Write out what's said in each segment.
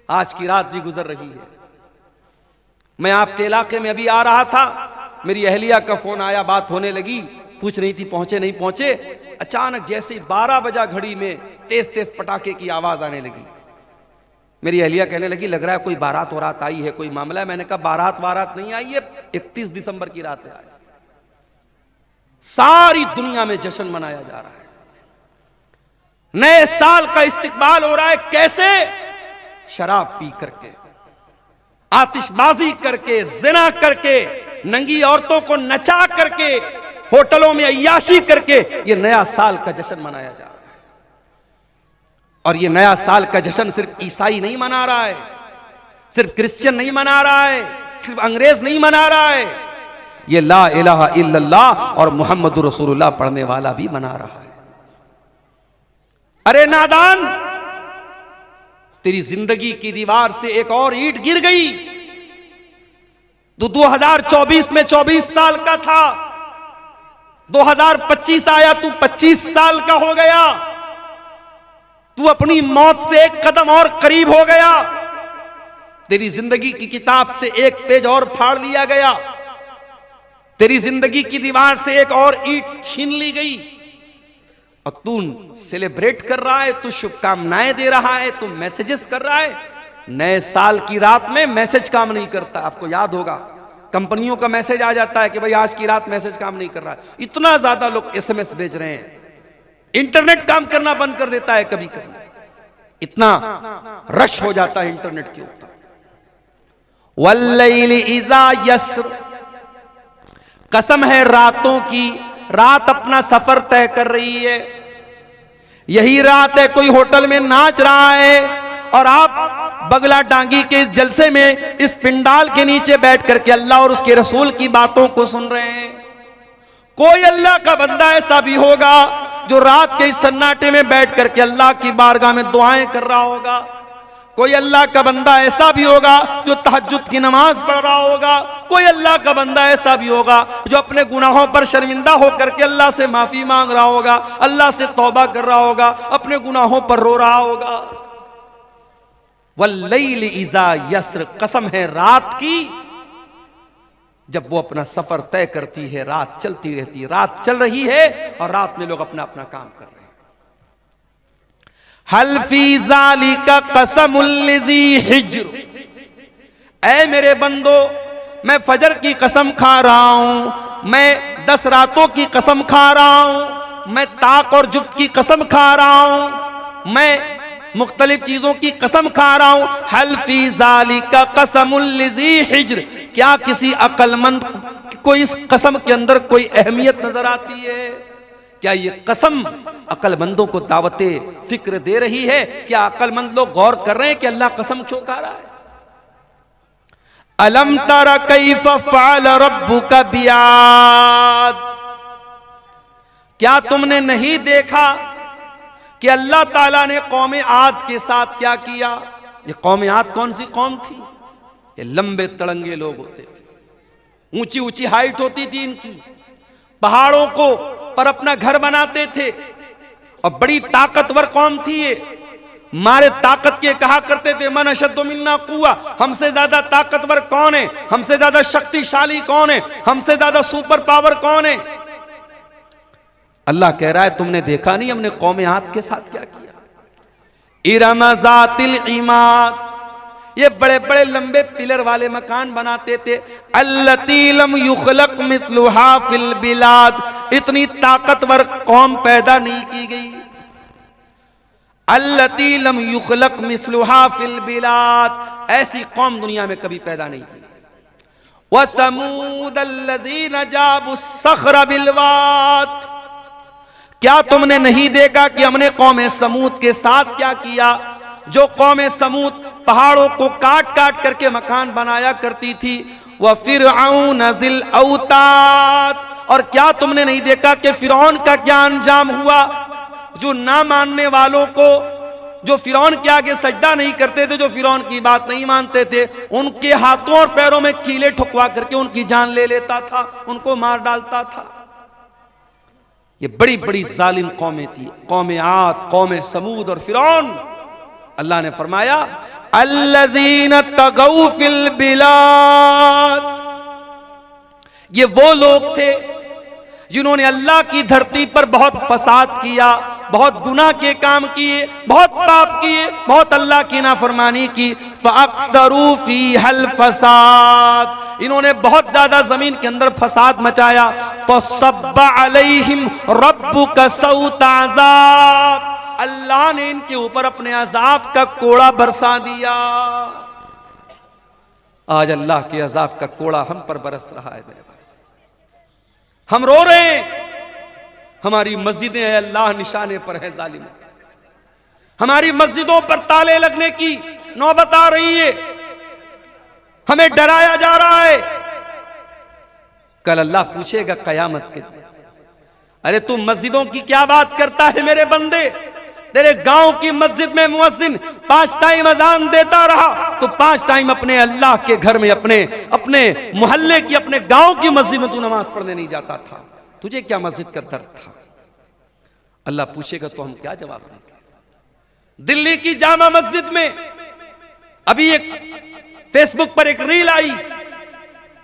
आज की रात भी गुजर रही है। मैं आपके इलाके में अभी आ रहा था, मेरी अहलिया का फोन आया, बात होने लगी, पूछ रही थी पहुंचे नहीं पहुंचे। अचानक जैसे 12 बजा घड़ी में तेज तेज पटाखे की आवाज आने लगी। मेरी अहलिया कहने लगी लग रहा है कोई बारात वारात आई है, कोई मामला है। मैंने कहा बारात वारात नहीं आई है, 31 दिसंबर की रात है आज। सारी दुनिया में जश्न मनाया जा रहा है, नए साल का इस्तिकबाल हो रहा है। कैसे? शराब पी करके, आतिशबाजी करके, जिना करके, नंगी औरतों को नचा करके, होटलों में अय्याशी करके ये नया साल का जश्न मनाया जा रहा है। और ये नया साल का जश्न सिर्फ ईसाई नहीं मना रहा है, सिर्फ क्रिश्चियन नहीं मना रहा है, सिर्फ अंग्रेज नहीं मना रहा है, ये ला इलाहा इल्लल्लाह और मुहम्मदुर रसूलुल्लाह पढ़ने वाला भी मना रहा है। अरे नादान, तेरी जिंदगी की दीवार से एक और ईंट गिर गई। तू 2024 में 24 साल का था, 2025 आया, तू 25 साल का हो गया। तू अपनी मौत से एक कदम और करीब हो गया। तेरी जिंदगी की किताब से एक पेज और फाड़ लिया गया, तेरी जिंदगी की दीवार से एक और ईंट छीन ली गई। और तू सेलिब्रेट कर रहा है, तू शुभकामनाएं दे रहा है, तू मैसेजेस कर रहा है। नए साल की रात में मैसेज काम नहीं करता। आपको याद होगा, कंपनियों का मैसेज आ जाता है कि भाई आज की रात मैसेज काम नहीं कर रहा है। इतना ज्यादा लोग एसएमएस भेज रहे हैं, इंटरनेट काम करना बंद कर देता है कभी कभी, इतना रश हो जाता है इंटरनेट के ऊपर। वल्लैलि इज़ा यस्र, कसम है रातों की, रात अपना सफर तय कर रही है। यही रात है कोई होटल में नाच रहा है और आप बगला डांगी के इस जलसे में, इस पिंडाल के नीचे बैठ करके अल्लाह और उसके रसूल की बातों को सुन रहे हैं। कोई अल्लाह का बंदा ऐसा भी होगा जो रात के इस सन्नाटे में बैठ करके अल्लाह की बारगाह में दुआएं कर रहा होगा। कोई अल्लाह का बंदा ऐसा भी होगा जो तहज्जुद की नमाज पढ़ रहा होगा। कोई अल्लाह का बंदा ऐसा भी होगा जो अपने गुनाहों पर शर्मिंदा होकर के अल्लाह से माफी मांग रहा होगा, अल्लाह से तौबा कर रहा होगा, अपने गुनाहों पर रो रहा होगा। वल्लैलि इज़ा यस्र, कसम है रात की जब वो अपना सफर तय करती है। रात चलती रहती है, रात चल रही है और रात में लोग अपना अपना काम कर रहे हैं। हल फी ज़ालिका क़समुल लिज़ी हिज्र, ऐ मेरे बंदो, मैं फजर की कसम खा रहा हूं, मैं 10 रातों की कसम खा रहा हूं, मैं ताक और जुफ्त की कसम खा रहा हूं, मैं मुख्तलिफ चीजों की कसम खा रहा हूं। हल फी ज़ालिका क़समुल लिज़ी हिज्र, क्या किसी अक्लमंद को इस कसम के अंदर कोई अहमियत नजर आती है? क्या ये कसम अक्लमंदों को दावते फिक्र दे रही है? क्या अक्लमंद लोग गौर कर रहे हैं कि अल्लाह कसम क्यों खा रहा है? अलम तरा कैफ फ़अल रब्बुका बिआद, क्या तुमने नहीं देखा कि अल्लाह ताला ने कौम आद के साथ क्या किया? ये कौम आद कौन सी कौम थी? ये लंबे तड़ंगे लोग होते थे, ऊंची ऊंची हाइट होती थी इनकी, पहाड़ों को पर अपना घर बनाते थे और बड़ी ताकतवर कौम थी ये। मारे ताकत के कहा करते थे मन अशद्दु मिन्ना कुव्वा, हमसे ज्यादा ताकतवर कौन है, हमसे ज्यादा शक्तिशाली कौन है, हमसे ज्यादा सुपर पावर कौन है? अल्लाह कह रहा है तुमने देखा नहीं हमने कौम आद के साथ क्या किया? इरम ज़ातिल इमाद, ये बड़े बड़े लंबे पिलर वाले मकान बनाते थे। अल्लती लम युखलक मिस्लुहा फिल बिलाद, इतनी ताकतवर कौम पैदा नहीं की गई। अल्लती लम युखलक मिस्लुहा फिल बिलाद, ऐसी कौम दुनिया में कभी पैदा नहीं की। व समूद अल्लज़ीना जाबुस सख्र बिलवाद, क्या तुमने नहीं देखा कि हमने कौम समूद के साथ क्या किया? जो कौम समूद पहाड़ों को काट काट करके मकान बनाया करती थी। वह फिरऔन ज़िल औताद, और क्या तुमने नहीं देखा कि फिरौन का क्या अंजाम हुआ? जो ना मानने वालों को, जो फिरौन के आगे सजदा नहीं करते थे, जो फिरौन की बात नहीं मानते थे, उनके हाथों और पैरों में कीले ठुकवा करके उनकी जान ले लेता था, उनको मार डालता था। ये बड़ी बड़ी जालिम कौमें थी, कौम आद, कौम समूद और फिरौन। अल्लाह ने फरमाया अल्लज़ीना तगौ फिल बिलाद, ये वो लोग थे जिन्होंने अल्लाह की धरती पर बहुत फसाद किया, बहुत गुनाह के काम किए, बहुत पाप किए, बहुत अल्लाह की नाफरमानी की। फ़अक्तरू फ़ीहल फ़साद, इन्होंने बहुत ज्यादा जमीन के अंदर फसाद मचाया। फ़सब्ब अलैहिम रब्बुका सौत अज़ाब, अल्लाह ने इनके ऊपर अपने अजाब का कोड़ा बरसा दिया। आज अल्लाह के अजाब का कोड़ा हम पर बरस रहा है मेरे भाई, हम रो रहे हैं। हमारी मस्जिदें हैं अल्लाह निशाने पर है जालिम, हमारी मस्जिदों पर ताले लगने की नौबत आ रही है, हमें डराया जा रहा है। कल अल्लाह पूछेगा कयामत के दिन, अरे तू मस्जिदों की क्या बात करता है मेरे बंदे? तेरे गांव की मस्जिद में मुअज्जिन 5 टाइम अजान देता रहा, तो 5 टाइम अपने अल्लाह के घर में, अपने मोहल्ले की, अपने गांव की मस्जिद में तू नमाज पढ़ने नहीं जाता था, तुझे क्या मस्जिद का दर्द था? अल्लाह पूछेगा तो हम क्या जवाब देंगे? दिल्ली की जामा मस्जिद में अभी एक फेसबुक पर एक रील आई,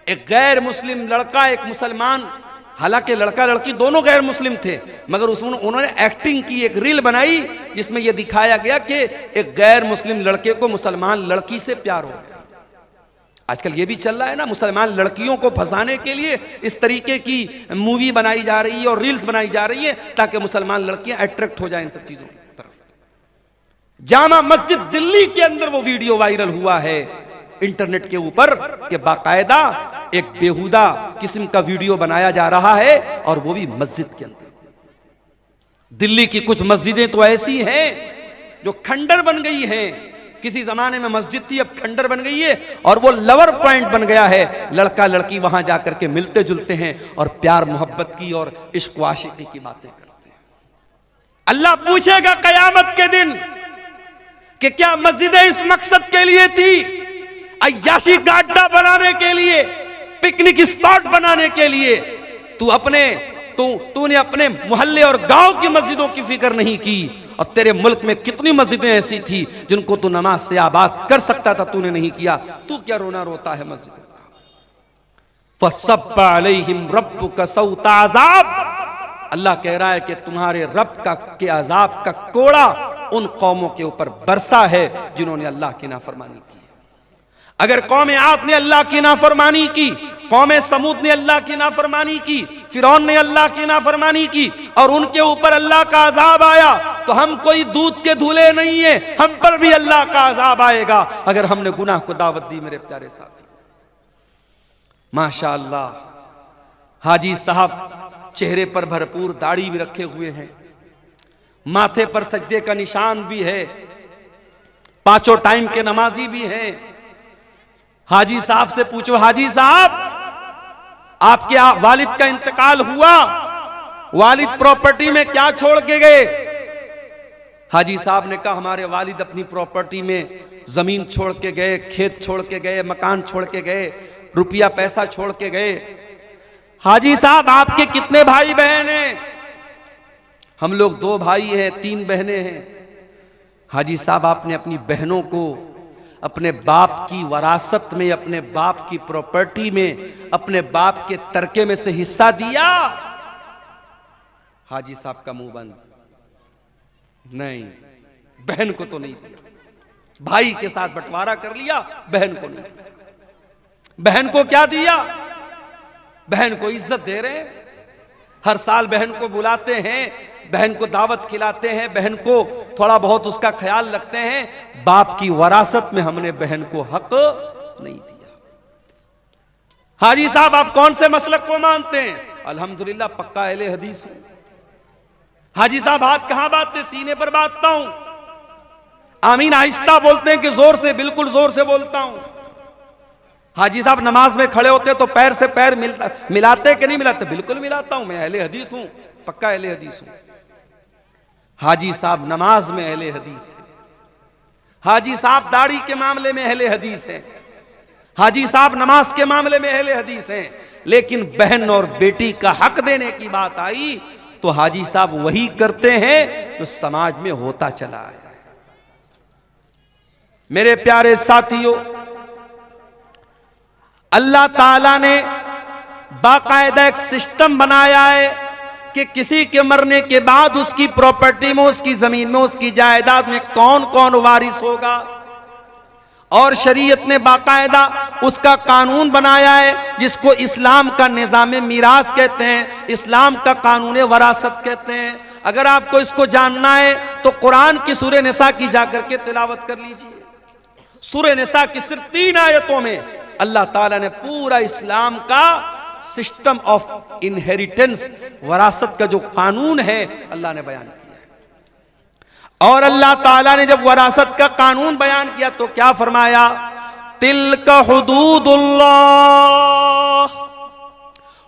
एक गैर मुस्लिम लड़का एक मुसलमान, हालांकि लड़का लड़की दोनों गैर मुस्लिम थे, मगर उसमें उन्होंने एक्टिंग की, एक रील बनाई जिसमें यह दिखाया गया कि एक गैर मुस्लिम लड़के को मुसलमान लड़की से प्यार हो गया। आजकल ये भी चल रहा है ना, मुसलमान लड़कियों को फंसाने के लिए इस तरीके की मूवी बनाई जा रही है और रील्स बनाई जा रही है ताकि मुसलमान लड़कियां अट्रैक्ट हो जाएं इन सब चीजों की तरफ। जामा मस्जिद दिल्ली के अंदर वो वीडियो वायरल हुआ है इंटरनेट के ऊपर कि बाकायदा एक बेहुदा किस्म का वीडियो बनाया जा रहा है और वो भी मस्जिद के अंदर। दिल्ली की कुछ मस्जिदें तो ऐसी हैं जो खंडर बन गई हैं, किसी जमाने में मस्जिद थी अब खंडर बन गई है और वो लवर पॉइंट बन गया है। लड़का लड़की वहां जाकर के मिलते जुलते हैं और प्यार मोहब्बत की और इश्क आशिकी की बातें करते हैं। अल्लाह पूछेगा कयामत के दिन कि क्या मस्जिदें इस मकसद के लिए थी, अय्याशी का अड्डा बनाने के लिए, पिकनिक स्पॉट बनाने के लिए? तूने अपने मोहल्ले और गांव की मस्जिदों की फिक्र नहीं की, और तेरे मुल्क में कितनी मस्जिदें ऐसी थी जिनको तू नमाज से आबाद कर सकता था, तूने नहीं किया। तू क्या रोना रोता है मस्जिदों का? फसब्ब अलैहिम रब्बुका सौत अज़ाब, अल्लाह कह रहा है कि तुम्हारे रब के अजाब का कोड़ा उन कौमों के ऊपर बरसा है जिन्होंने अल्लाह की नाफरमानी की। अगर कौम आद ने अल्लाह की नाफरमानी की, कौम समूद ने अल्लाह की नाफरमानी की, फिरौन ने अल्लाह की नाफरमानी की और उनके ऊपर अल्लाह का अजाब आया, तो हम कोई दूध के धूले नहीं है, हम पर भी अल्लाह का अजाब आएगा अगर हमने गुनाह को दावत दी। मेरे प्यारे साथी, माशाअल्लाह हाजी साहब चेहरे पर भरपूर दाढ़ी भी रखे हुए हैं, माथे पर सजदे का निशान भी है, 5 टाइम के नमाजी भी हैं। हाजी साहब से पूछो, हाजी साहब आपके वालिद का इंतकाल हुआ, वालिद प्रॉपर्टी में क्या छोड़ के गए? हाजी साहब ने कहा हमारे वालिद अपनी प्रॉपर्टी में जमीन छोड़ के गए, खेत छोड़ के गए, मकान छोड़ के गए, रुपया पैसा छोड़ के गए। हाजी साहब आपके कितने भाई बहन हैं? हम लोग 2 भाई हैं, 3 बहनें हैं। हाजी साहब आपने अपनी बहनों को अपने बाप की वरासत में, अपने बाप की प्रॉपर्टी में, अपने बाप के तरके में से हिस्सा दिया? हाजी साहब का मुंह बंद, नहीं, बहन को तो नहीं दिया। भाई के साथ बंटवारा कर लिया, बहन को नहीं दिया। बहन को क्या दिया? बहन को इज्जत दे रहे हैं, हर साल बहन को बुलाते हैं, बहन को दावत खिलाते हैं, बहन को थोड़ा बहुत उसका ख्याल रखते हैं। बाप की वरासत में हमने बहन को हक नहीं दिया। हाजी साहब आप कौन से मसलक को मानते हैं? अल्हम्दुलिल्लाह पक्का अहले हदीस हूं। हाजी साहब हाथ कहां बांधते? सीने पर बांधता हूं। आमीन आहिस्ता बोलते हैं कि जोर से? बिल्कुल जोर से बोलता हूं। हाजी साहब नमाज में खड़े होते तो पैर से पैर मिलाते कि नहीं मिलाते? बिल्कुल मिलाता हूं, मैं अहले हदीस हूं, पक्का अहले हदीस हूं। हाजी साहब नमाज में अहले हदीस है, हाजी साहब दाढ़ी के मामले में अहले हदीस है, हाजी साहब नमाज के मामले में अहले हदीस हैं। लेकिन बहन और बेटी का हक देने की बात आई तो हाजी साहब वही करते हैं जो समाज में होता चला आया है। मेरे प्यारे साथियों, अल्लाह ताला ने बाकायदा एक सिस्टम बनाया है कि किसी के मरने के बाद उसकी प्रॉपर्टी में, उसकी जमीन में, उसकी जायदाद में कौन कौन वारिस होगा। और शरीयत ने बाकायदा उसका कानून बनाया है जिसको इस्लाम का निज़ाम मीरास कहते हैं, इस्लाम का कानून वरासत कहते हैं। अगर आपको इसको जानना है तो कुरान की सूरह निसा की जाकर के तिलावत कर लीजिए। सूरह निसा की सिर्फ 3 आयतों में अल्लाह ताला ने पूरा इस्लाम का सिस्टम ऑफ इनहेरिटेंस, वरासत का जो कानून है अल्लाह ने बयान किया। और अल्लाह ताला ने जब वरासत का कानून बयान किया तो क्या फरमाया, तिल्का हुदूदुल्लाह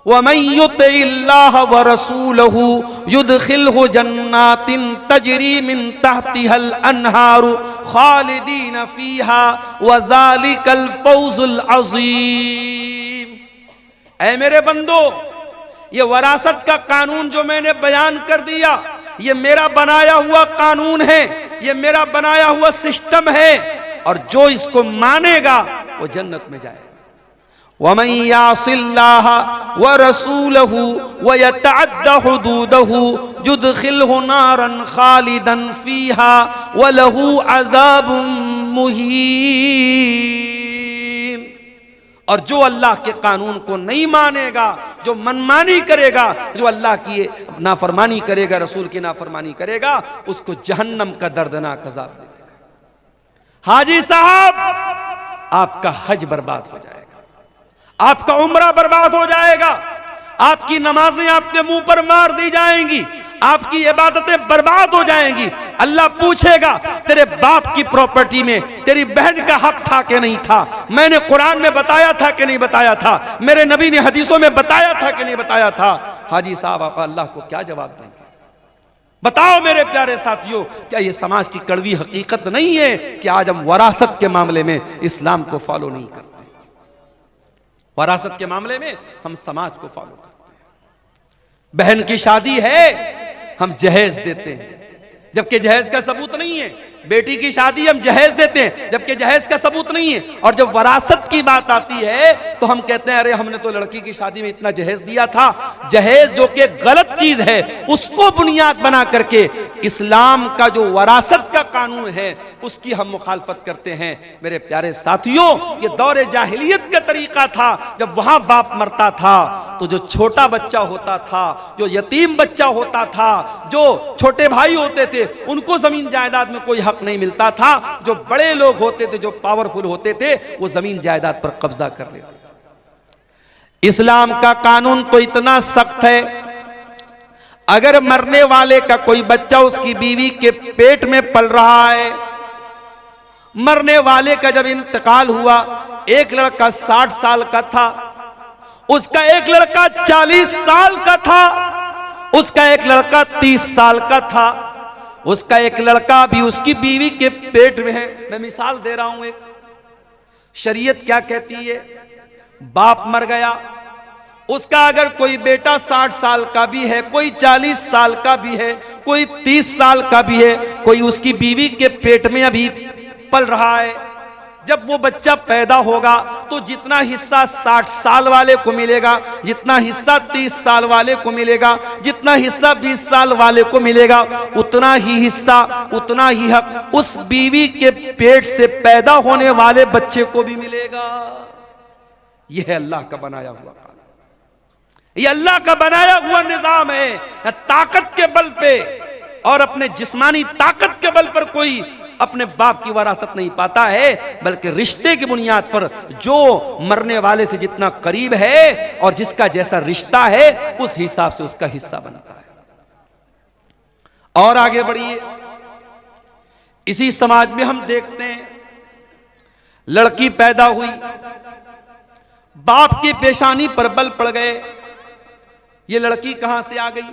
व मन युतिल्लाह व रसूलहु युदखिलहु जन्नातिन तजरी मिन तहतिहल अनहारु खालिदीन फीहा व ज़ालिकल फौजुल अज़ीम। ऐ मेरे बंदो, ये वरासत का कानून जो मैंने बयान कर दिया, ये मेरा बनाया हुआ कानून है, ये मेरा बनाया हुआ सिस्टम है, और जो इसको मानेगा वो जन्नत में जाएगा। वमन यासिल्लाह व रसूलहु व यतअद्दा हुदूदहु युदखिलहु नारन खालिदन फीहा व लहू अज़ाबुम मुहीन। और जो अल्लाह के कानून को नहीं मानेगा, जो मनमानी करेगा, जो अल्लाह की नाफरमानी करेगा, रसूल की नाफरमानी करेगा, उसको जहन्नम का दर्दनाक अज़ाब मिलेगा। हाजी साहब, आपका हज बर्बाद हो जाएगा, आपका उम्रा बर्बाद हो जाएगा, आपकी नमाजें आपके मुंह पर मार दी जाएंगी, आपकी इबादतें बर्बाद हो जाएंगी। अल्लाह पूछेगा, तेरे बाप की प्रॉपर्टी में तेरी बहन का हक था कि नहीं था? मैंने कुरान में बताया था कि नहीं बताया था? मेरे नबी ने हदीसों में बताया था कि नहीं बताया था? हाजी साहब, आप अल्लाह को क्या जवाब देंगे? बताओ मेरे प्यारे साथियों, क्या ये समाज की कड़वी हकीकत नहीं है कि आज हम वरासत के मामले में इस्लाम को फॉलो नहीं करते? वरासत के मामले में हम समाज को फॉलो करते हैं। बहन की शादी है, हम जहेज देते हैं जबकि जहेज का सबूत नहीं है। बेटी की शादी हम जहेज देते हैं जबकि जहेज का सबूत नहीं है। और जब वरासत की बात आती है तो हम कहते हैं, अरे हमने तो लड़की की शादी में इतना जहेज दिया था। जहेज जो कि गलत चीज है, उसको बुनियाद बना करके इस्लाम का जो वरासत का कानून है उसकी हम मुखालफत करते हैं। मेरे प्यारे साथियों, ये दौरे जाहिलियत का तरीका था। जब वहां बाप मरता था तो जो छोटा बच्चा होता था, जो यतीम बच्चा होता था, जो छोटे भाई होते थे, उनको जमीन जायदाद में कोई हक नहीं मिलता था। जो बड़े लोग होते थे, जो पावरफुल होते थे, वो जमीन जायदाद पर कब्जा कर लेते थे। इस्लाम का कानून तो इतना सख्त है, अगर मरने वाले का कोई बच्चा उसकी बीवी के पेट में पल रहा है, मरने वाले का जब इंतकाल हुआ, एक लड़का 60 साल का था, उसका एक लड़का 40 साल का था, उसका एक लड़का 30 साल का था, उसका एक लड़का भी उसकी बीवी के पेट में है। मैं मिसाल दे रहा हूं एक। शरीयत क्या कहती है? बाप मर गया, उसका अगर कोई बेटा 60 साल का भी है, कोई 40 साल का भी है, कोई 30 साल का भी है, कोई उसकी बीवी के पेट में अभी पल रहा है, जब वो बच्चा पैदा होगा तो जितना हिस्सा 60 साल वाले को मिलेगा, जितना हिस्सा 30 साल वाले को मिलेगा, जितना हिस्सा 20 साल वाले को मिलेगा, उतना ही हिस्सा, उतना ही हक उस बीवी के पेट से पैदा होने वाले बच्चे को भी मिलेगा। यह है अल्लाह का बनाया हुआ कानून, यह अल्लाह का बनाया हुआ निजाम है। ताकत के बल पे और अपने जिस्मानी ताकत के बल पर कोई अपने बाप की वरासत नहीं पाता है, बल्कि रिश्ते की बुनियाद पर जो मरने वाले से जितना करीब है और जिसका जैसा रिश्ता है, उस हिसाब से उसका हिस्सा बनता है। और आगे बढ़िए, इसी समाज में हम देखते हैं, लड़की पैदा हुई, बाप की पेशानी पर बल पड़ गए, ये लड़की कहां से आ गई?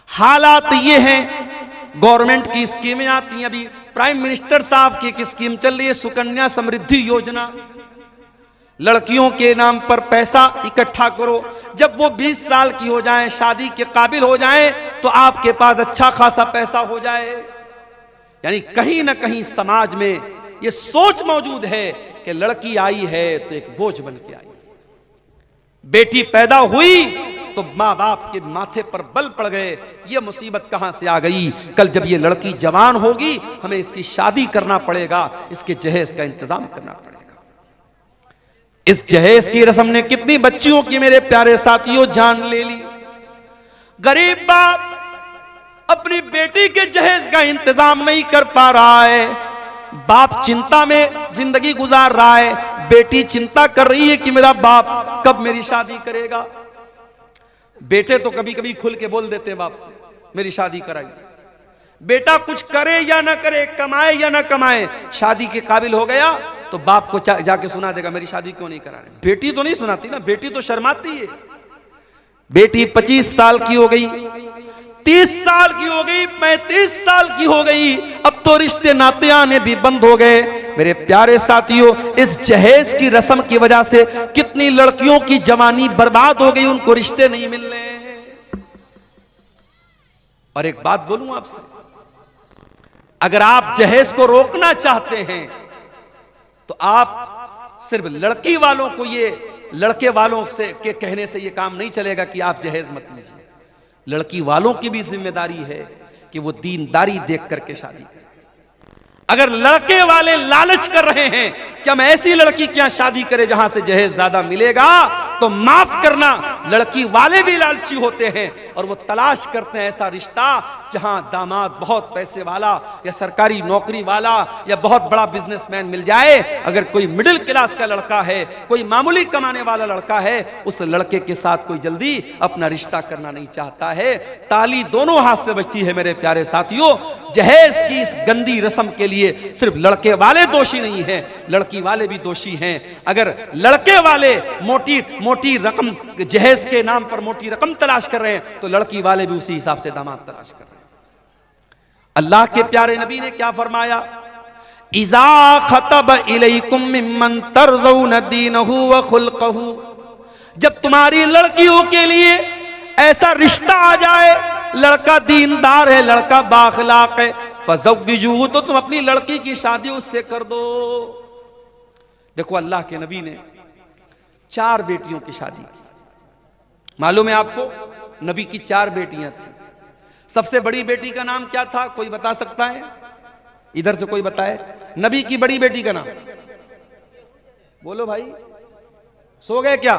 हालात ये हैं, गवर्नमेंट की स्कीमें आती हैं। अभी प्राइम मिनिस्टर साहब की एक स्कीम चल रही है, सुकन्या समृद्धि योजना। लड़कियों के नाम पर पैसा इकट्ठा करो, जब वो 20 साल की हो जाएं, शादी के काबिल हो जाएं, तो आपके पास अच्छा खासा पैसा हो जाए। यानी कहीं ना कहीं समाज में ये सोच मौजूद है कि लड़की आई है तो एक बोझ बन के आई, बेटी पैदा हुई तो माँ बाप के माथे पर बल पड़ गए, ये मुसीबत कहां से आ गई, कल जब ये लड़की जवान होगी हमें इसकी शादी करना पड़ेगा, इसके जहेज का इंतजाम करना पड़ेगा। इस जहेज की रस्म ने कितनी बच्चियों की मेरे प्यारे साथियों जान ले ली। गरीब बाप अपनी बेटी के जहेज का इंतजाम नहीं कर पा रहा है, बाप चिंता में जिंदगी गुजार रहा है, बेटी चिंता कर रही है कि मेरा बाप कब मेरी शादी करेगा। बेटे तो कभी कभी खुल के बोल देते हैं बाप से, मेरी शादी कराइए। बेटा कुछ करे या ना करे, कमाए या ना कमाए, शादी के काबिल हो गया तो बाप को जाके सुना देगा, मेरी शादी क्यों नहीं करा रहे। बेटी तो नहीं सुनाती ना, बेटी तो शर्माती है। बेटी 25 साल की हो गई, 30 साल की हो गई, 35 साल की हो गई, अब तो रिश्ते नाते आने भी बंद हो गए। मेरे प्यारे साथियों, इस जहेज की रस्म की वजह से कितनी लड़कियों की जवानी बर्बाद हो गई, उनको रिश्ते नहीं मिल रहे हैं। और एक बात बोलूं आपसे, अगर आप जहेज को रोकना चाहते हैं तो आप सिर्फ लड़की वालों को, ये लड़के वालों से के कहने से ये काम नहीं चलेगा कि आप जहेज मत लीजिए। लड़की वालों की भी जिम्मेदारी है कि वो दीनदारी देख करके शादी करें। अगर लड़के वाले लालच कर रहे हैं कि हम ऐसी लड़की क्या शादी करें जहां से जहेज ज्यादा मिलेगा, तो माफ करना, लड़की वाले भी लालची होते हैं और वो तलाश करते हैं ऐसा रिश्ता जहां दामाद बहुत पैसे वाला या सरकारी नौकरी वाला या बहुत बड़ा बिजनेसमैन मिल जाए। अगर कोई मिडिल क्लास का लड़का है, कोई मामूली कमाने वाला लड़का है, उस लड़के के साथ कोई जल्दी अपना रिश्ता करना नहीं चाहता है। ताली दोनों हाथ से बजती है मेरे प्यारे साथियों। जहेज की इस गंदी रस्म के लिए सिर्फ लड़के वाले दोषी नहीं हैं, लड़की वाले भी दोषी हैं। अगर लड़के वाले मोटी रकम, जहेज के नाम पर मोटी रकम तलाश कर रहे हैं, तो लड़की वाले भी उसी हिसाब से दामाद तलाश कर रहे हैं। अल्लाह के प्यारे नबी ने क्या फरमाया, इज़ा खतब इलैकुम मिम्मन तरज़ौन दीनहु व खुल्क़हु, जब तुम्हारी लड़कियों के लिए ऐसा रिश्ता आ जाए, लड़का दीनदार है, लड़का बाखलाक है, फज़व्विजूहु, तो तुम अपनी लड़की की शादी उससे कर दो। देखो अल्लाह के नबी ने 4 बेटियों की शादी की। मालूम है आपको, नबी की 4 बेटियां थी। सबसे बड़ी बेटी का नाम क्या था, कोई बता सकता है? इधर से कोई बताए नबी की बड़ी बेटी का नाम। बोलो भाई, सो गए क्या?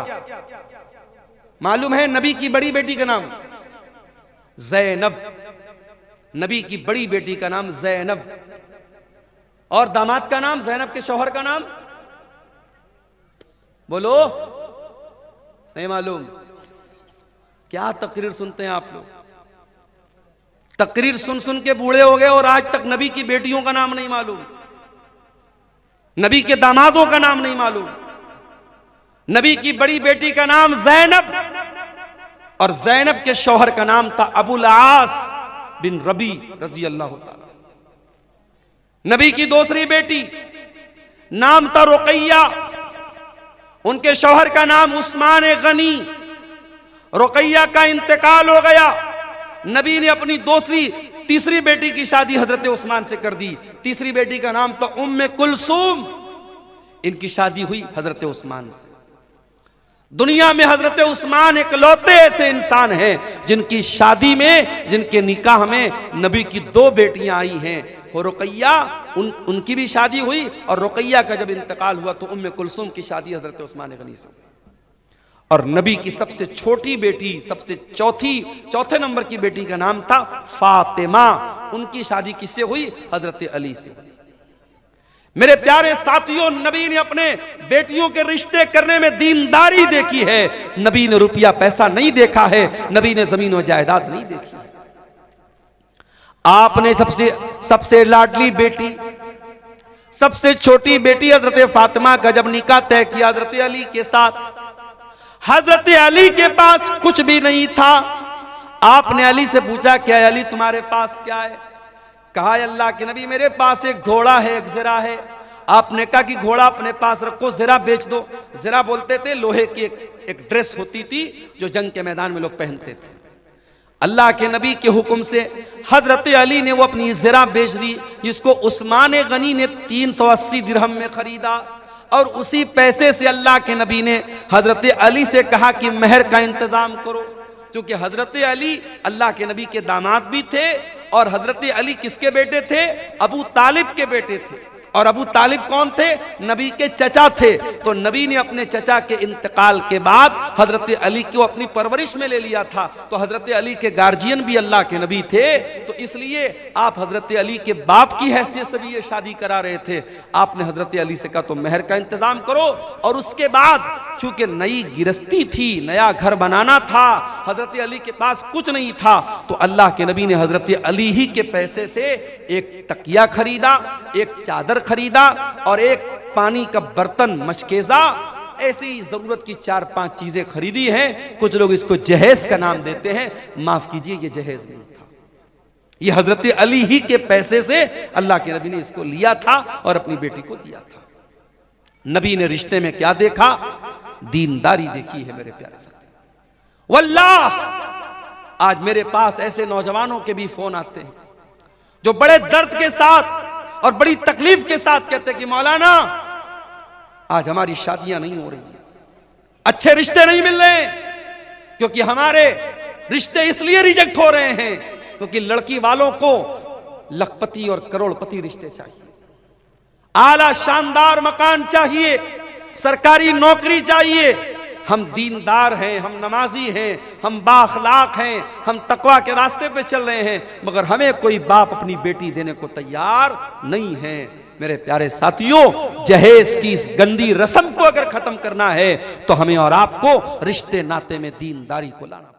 मालूम है नबी की बड़ी बेटी का नाम? ज़ैनब। नबी की बड़ी बेटी का नाम ज़ैनब। और दामाद का नाम, ज़ैनब के शौहर का नाम बोलो, नहीं मालूम? क्या तकरीर सुनते हैं आप लोग? तकरीर सुन सुन के बूढ़े हो गए और आज तक नबी की बेटियों का नाम नहीं मालूम, नबी के दामादों का नाम नहीं मालूम। नबी की बड़ी बेटी का नाम ज़ैनब और ज़ैनब के शौहर का नाम था अबुल आस बिन रबी रजी अल्लाह ताला। नबी की दूसरी बेटी नाम था रुकैया, उनके शौहर का नाम उस्मान गनी। रुकैया का इंतकाल हो गया, नबी ने अपनी तीसरी बेटी की शादी हजरत उस्मान से कर दी। तीसरी बेटी का नाम था उम्मे कुलसूम, इनकी शादी हुई हजरत उस्मान से। दुनिया में हजरत उस्मान इकलौते ऐसे इंसान हैं जिनकी शादी में, जिनके निकाह में नबी की 2 बेटियां आई हैं। और रुकैया, उनकी भी शादी हुई और रुकैया का जब इंतकाल हुआ तो उम्मे कुलसूम की शादी हजरत उस्मान गनी से। और नबी की सबसे छोटी बेटी, चौथे नंबर की बेटी का नाम था फातिमा, उनकी शादी किससे हुई? हजरत अली से। मेरे प्यारे साथियों, नबी ने अपने बेटियों के रिश्ते करने में दीनदारी देखी है। नबी ने रुपया पैसा नहीं देखा है, नबी ने जमीन और जायदाद नहीं देखी। आपने सबसे लाडली बेटी, सबसे छोटी बेटी हजरत फातिमा का जब निकाह तय किया हजरत अली के साथ, हजरत अली के पास कुछ भी नहीं था। आपने अली से पूछा, क्या अली तुम्हारे पास क्या है? कहा, अल्लाह के नबी मेरे पास एक घोड़ा है, एक ज़रा है। आपने कहा कि घोड़ा अपने पास रखो, ज़रा बेच दो। ज़रा बोलते थे लोहे की एक ड्रेस होती थी जो जंग के मैदान में लोग पहनते थे। अल्लाह के नबी के हुक्म से हजरत अली ने वो अपनी ज़रा बेच दी, जिसको उस्मान गनी ने 380 दिरहम में खरीदा। और उसी पैसे से अल्लाह के नबी ने हजरत अली से कहा कि मेहर का इंतजाम करो, क्योंकि हजरत अली अल्लाह के नबी के दामाद भी थे और हजरत अली किसके बेटे थे? अबू तालिब के बेटे थे। और अबू तालिब कौन थे? नबी के चचा थे। तो नबी ने अपने चचा के इंतकाल के बाद हजरत अली को अपनी परवरिश में ले लिया था। तो हजरत अली के गार्जियन भी अल्लाह के नबी थे, तो इसलिए आप हजरत अली के बाप की हैसियत से भी ये शादी करा रहे थे। आपने हजरत अली से कहा तो मेहर का इंतजाम करो। और उसके बाद चूंकि नई गिरस्ती थी, नया घर बनाना था, हजरत अली के पास कुछ नहीं था, तो अल्लाह के नबी ने हजरत अली ही के पैसे से एक तकिया खरीदा, एक चादर खरीदा और एक पानी का बर्तन मशकेजा, ऐसी जरूरत की 4-5 चीजें खरीदी हैं। कुछ लोग इसको जहेज का नाम देते हैं, माफ कीजिए ये जहेज नहीं था, ये हजरत अली ही के पैसे से अल्लाह के नबी ने इसको लिया था और अपनी बेटी को दिया था। नबी ने रिश्ते में क्या देखा? दीनदारी देखी है मेरे प्यारे साथी। वल्लाह आज मेरे पास ऐसे नौजवानों के भी फोन आते हैं जो बड़े दर्द के साथ और बड़ी तकलीफ के साथ कहते हैं कि मौलाना आज हमारी शादियां नहीं हो रही हैं, अच्छे रिश्ते नहीं मिल रहे हैं, क्योंकि हमारे रिश्ते इसलिए रिजेक्ट हो रहे हैं क्योंकि लड़की वालों को लखपति और करोड़पति रिश्ते चाहिए, आला शानदार मकान चाहिए, सरकारी नौकरी चाहिए। हम दीनदार हैं, हम नमाजी हैं, हम बाखलाक हैं, हम तकवा के रास्ते पे चल रहे हैं, मगर हमें कोई बाप अपनी बेटी देने को तैयार नहीं है। मेरे प्यारे साथियों, जहेज की इस गंदी रस्म को अगर खत्म करना है तो हमें और आपको रिश्ते नाते में दीनदारी को लाना